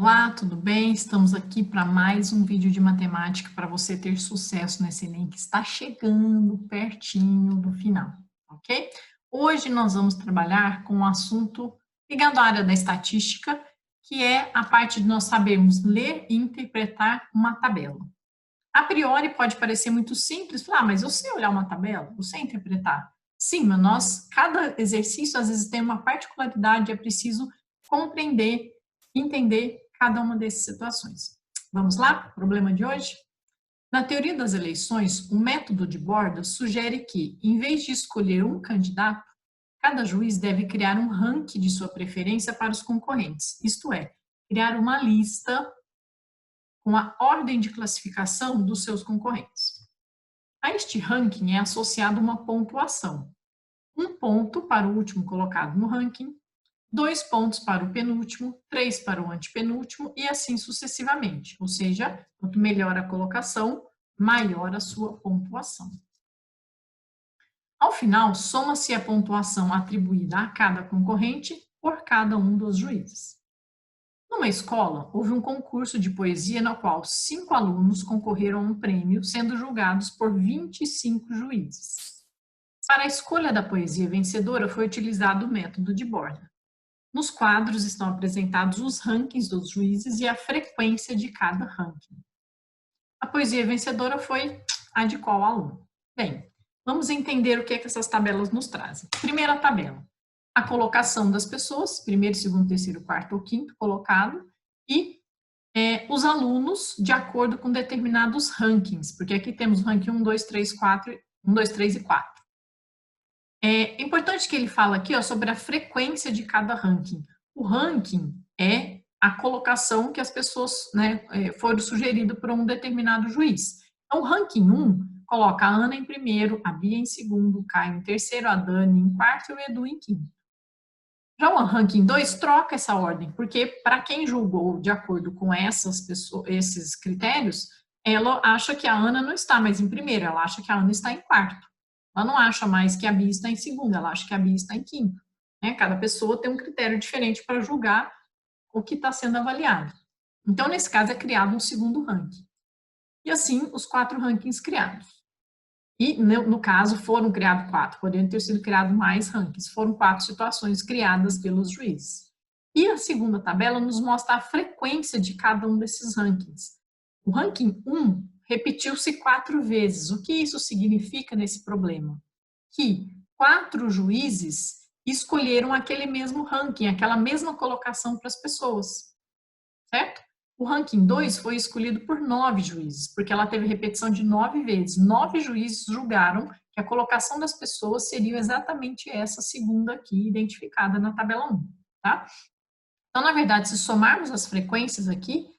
Olá, tudo bem? Estamos aqui para mais um vídeo de matemática para você ter sucesso nesse Enem que está chegando pertinho do final, ok? Hoje nós vamos trabalhar com um assunto ligado à área da estatística, que é a parte de nós sabermos ler e interpretar uma tabela. A priori pode parecer muito simples, falar, mas eu sei olhar uma tabela, eu sei interpretar. Sim, mas cada exercício às vezes tem uma particularidade, é preciso compreender, entender cada uma dessas situações. Vamos lá? Problema de hoje? Na teoria das eleições, o método de Borda sugere que, em vez de escolher um candidato, cada juiz deve criar um ranking de sua preferência para os concorrentes, isto é, criar uma lista com a ordem de classificação dos seus concorrentes. A este ranking é associada uma pontuação. 1 ponto para o último colocado no ranking, 2 pontos para o penúltimo, 3 para o antepenúltimo e assim sucessivamente. Ou seja, quanto melhor a colocação, maior a sua pontuação. Ao final, soma-se a pontuação atribuída a cada concorrente por cada um dos juízes. Numa escola, houve um concurso de poesia no qual 5 alunos concorreram a um prêmio, sendo julgados por 25 juízes. Para a escolha da poesia vencedora, foi utilizado o método de Borda. Nos quadros estão apresentados os rankings dos juízes e a frequência de cada ranking. A poesia vencedora foi a de qual aluno? Bem, vamos entender o que essas tabelas nos trazem. Primeira tabela. A colocação das pessoas, primeiro, segundo, terceiro, quarto ou quinto colocado, e os alunos de acordo com determinados rankings, porque aqui temos o ranking 1, 2, 3, 4, 1, 2, 3 e 4. É importante que ele fala aqui sobre a frequência de cada ranking. O ranking é a colocação que as pessoas foram sugeridas por um determinado juiz. Então, o ranking 1 coloca a Ana em primeiro, a Bia em segundo, o Caio em terceiro, a Dani em quarto e o Edu em quinto. Já o ranking 2 troca essa ordem, porque para quem julgou de acordo com esses critérios, ela acha que a Ana não está mais em primeiro, ela acha que a Ana está em quarto. Ela não acha mais que a Bia está em segundo, ela acha que a Bia está em quinto. Cada pessoa tem um critério diferente para julgar o que está sendo avaliado. Então, nesse caso, é criado um segundo ranking. E assim, os 4 rankings criados. E, no caso, foram criados 4, poderiam ter sido criados mais rankings. Foram 4 situações criadas pelos juízes. E a segunda tabela nos mostra a frequência de cada um desses rankings. O ranking 1 repetiu-se 4 vezes. O que isso significa nesse problema? Que 4 juízes escolheram aquele mesmo ranking, aquela mesma colocação para as pessoas, certo? O ranking 2 foi escolhido por 9 juízes, porque ela teve repetição de 9 vezes. 9 juízes julgaram que a colocação das pessoas seria exatamente essa segunda aqui, identificada na tabela 1, tá? Então, na verdade, se somarmos as frequências aqui,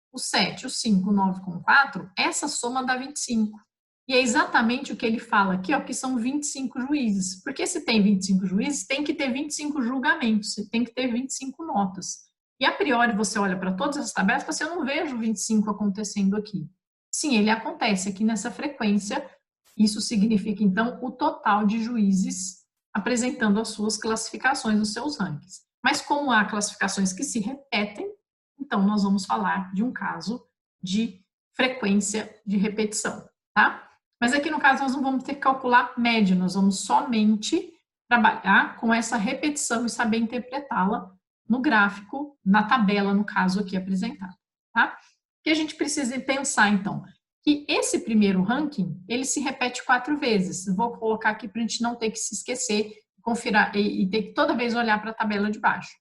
o 7, o 5, o 9 com 4, essa soma dá 25. E é exatamente o que ele fala aqui, ó, que são 25 juízes. Porque se tem 25 juízes, tem que ter 25 julgamentos, tem que ter 25 notas. E a priori você olha para todas as tabelas e fala assim, eu não vejo 25 acontecendo aqui. Sim, ele acontece aqui nessa frequência. Isso significa, então, o total de juízes apresentando as suas classificações, os seus rankings. Mas como há classificações que se repetem, então nós vamos falar de um caso de frequência de repetição, tá? Mas aqui no caso nós não vamos ter que calcular média, nós vamos somente trabalhar com essa repetição e saber interpretá-la no gráfico, na tabela, no caso aqui apresentado, tá? O que a gente precisa pensar, então? Que esse primeiro ranking, ele se repete 4 vezes. Vou colocar aqui para a gente não ter que se esquecer, conferir e ter que toda vez olhar para a tabela de baixo.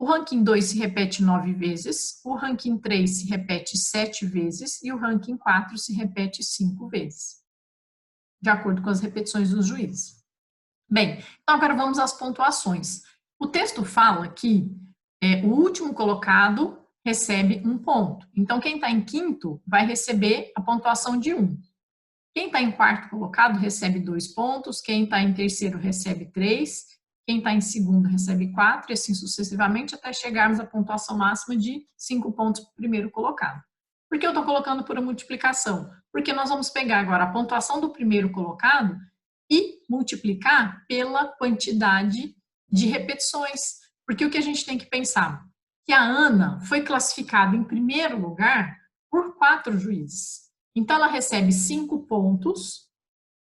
O ranking 2 se repete 9 vezes, o ranking 3 se repete 7 vezes e o ranking 4 se repete 5 vezes, de acordo com as repetições dos juízes. Bem, então agora vamos às pontuações. O texto fala que o último colocado recebe 1 ponto. Então, quem está em quinto vai receber a pontuação de 1. Quem está em quarto colocado recebe 2 pontos, quem está em terceiro recebe 3, quem está em segundo recebe 4, e assim sucessivamente, até chegarmos à pontuação máxima de 5 pontos para o primeiro colocado. Por que eu estou colocando por multiplicação? Porque nós vamos pegar agora a pontuação do primeiro colocado e multiplicar pela quantidade de repetições. Porque o que a gente tem que pensar? que a Ana foi classificada em primeiro lugar por 4 juízes. Então, ela recebe 5 pontos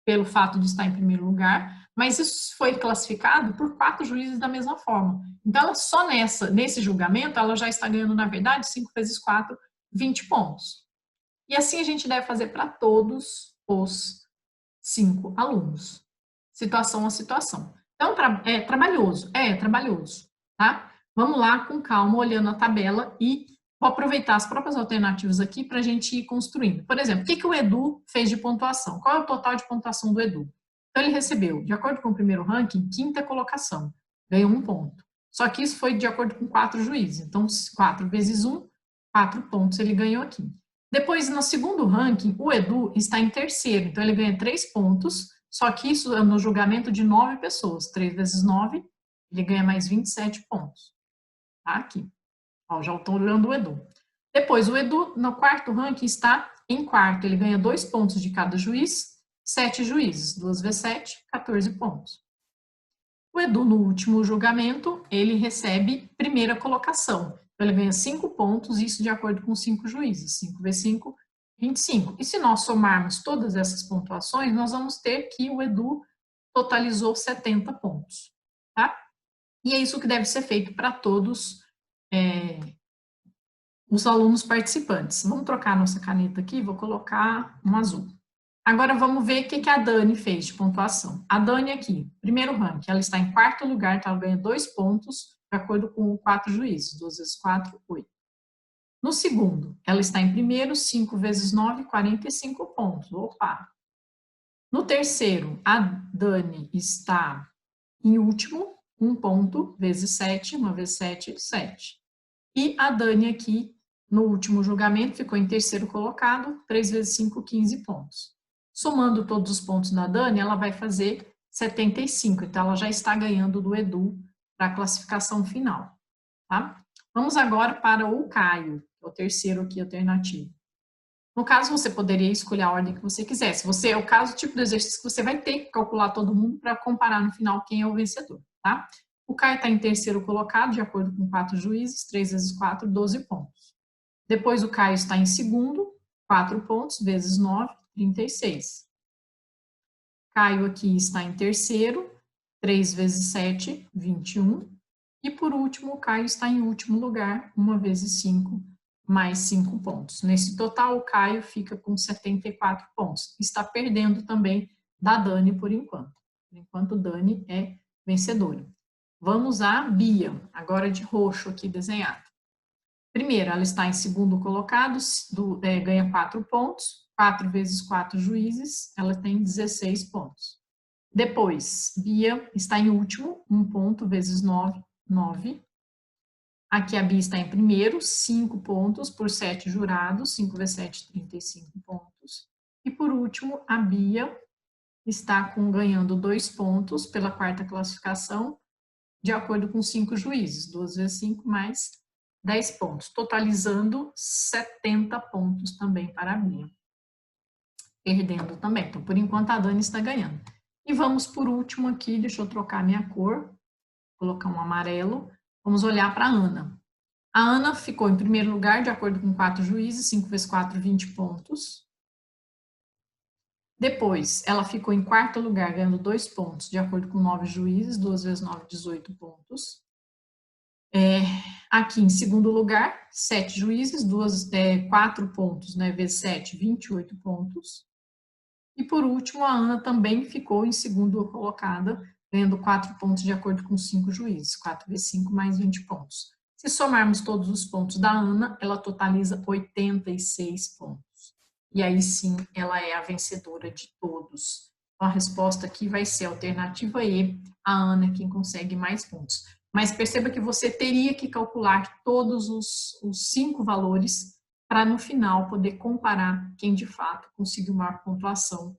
pelo fato de estar em primeiro lugar, mas isso foi classificado por 4 juízes da mesma forma. Então, ela só nesse julgamento, ela já está ganhando, na verdade, 5 vezes 4, 20 pontos. E assim a gente deve fazer para todos os 5 alunos, situação a situação. Então, é trabalhoso, tá? Vamos lá com calma, olhando a tabela e vou aproveitar as próprias alternativas aqui para a gente ir construindo. Por exemplo, o que o Edu fez de pontuação? Qual é o total de pontuação do Edu? Então, ele recebeu, de acordo com o primeiro ranking, 5ª colocação, ganhou 1 ponto. Só que isso foi de acordo com 4 juízes. Então, 4 vezes 1, 4 pontos ele ganhou aqui. Depois, no segundo ranking, o Edu está em terceiro, então ele ganha 3 pontos, só que isso é no julgamento de 9 pessoas. 3 vezes 9, ele ganha mais 27 pontos. Tá aqui. Ó, já estou olhando o Edu. Depois, o Edu, no quarto ranking, está em quarto. Ele ganha 2 pontos de cada juiz, 7 juízes. 2 vezes 7, 14 pontos. O Edu, no último julgamento, ele recebe primeira colocação. Então, ele ganha 5 pontos, isso de acordo com 5 juízes. 5 vezes 5, 25. E se nós somarmos todas essas pontuações, nós vamos ter que o Edu totalizou 70 pontos. Tá? E é isso que deve ser feito para todos os alunos participantes. Vamos trocar a nossa caneta aqui, vou colocar um azul. Agora vamos ver o que a Dani fez de pontuação. A Dani aqui, primeiro ranking, ela está em quarto lugar, então ela ganha 2 pontos, de acordo com 4 juízes. 2 vezes 4, 8. No segundo, ela está em primeiro, 5 vezes 9, 45 pontos. Opa! No terceiro, a Dani está em último, 1 ponto, vezes 7, 1 vezes 7, 7. E a Dani aqui, no último julgamento, ficou em terceiro colocado, 3 vezes 5, 15 pontos. Somando todos os pontos da Dani, ela vai fazer 75, então ela já está ganhando do Edu para a classificação final. Tá? Vamos agora para o Caio, o terceiro aqui alternativo. No caso, você poderia escolher a ordem que você quisesse. Você é o caso, tipo de exercício que você vai ter que calcular todo mundo para comparar no final quem é o vencedor. Tá? O Caio está em terceiro colocado, de acordo com 4 juízes, 3 vezes 4, 12 pontos. Depois o Caio está em segundo, 4 pontos, vezes 9, 36. Caio aqui está em terceiro, 3 vezes 7, 21. E por último, o Caio está em último lugar, 1 vezes 5, mais 5 pontos. Nesse total, o Caio fica com 74 pontos. Está perdendo também da Dani por enquanto. Por enquanto, Dani é vencedora. Vamos à Bia, agora de roxo aqui desenhado. Primeiro, ela está em segundo colocado, ganha 4 pontos. 4 vezes 4 juízes, ela tem 16 pontos. Depois, Bia está em último, 1 ponto vezes 9, 9. Aqui a Bia está em primeiro, 5 pontos por 7 jurados, 5 vezes 7, 35 pontos. E por último, a Bia está ganhando 2 pontos pela quarta classificação, de acordo com 5 juízes, 2 vezes 5 mais 10 pontos, totalizando 70 pontos também para a Bia. Perdendo também, então por enquanto a Dani está ganhando. E vamos por último aqui, deixa eu trocar minha cor, colocar um amarelo, vamos olhar para a Ana. A Ana ficou em primeiro lugar, de acordo com 4 juízes, 5 vezes 4, 20 pontos. Depois, ela ficou em quarto lugar, ganhando 2 pontos, de acordo com 9 juízes, 2 vezes 9, 18 pontos. Aqui em segundo lugar, 7 juízes, 4 pontos, né, vezes 7, 28 pontos. E por último, a Ana também ficou em segundo colocada, ganhando 4 pontos de acordo com 5 juízes, 4 vezes 5 mais 20 pontos. Se somarmos todos os pontos da Ana, ela totaliza 86 pontos. E aí sim, ela é a vencedora de todos. Então, a resposta aqui vai ser a alternativa E, a Ana é quem consegue mais pontos. Mas perceba que você teria que calcular todos os 5 valores para no final poder comparar quem de fato conseguiu maior pontuação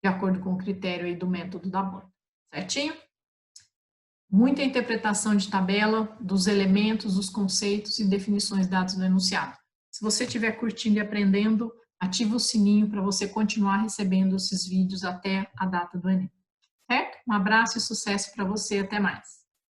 de acordo com o critério aí do método da borda, certinho? Muita interpretação de tabela dos elementos, dos conceitos e definições dados no enunciado. Se você estiver curtindo e aprendendo, ativa o sininho para você continuar recebendo esses vídeos até a data do Enem, certo? Um abraço e sucesso para você, até mais!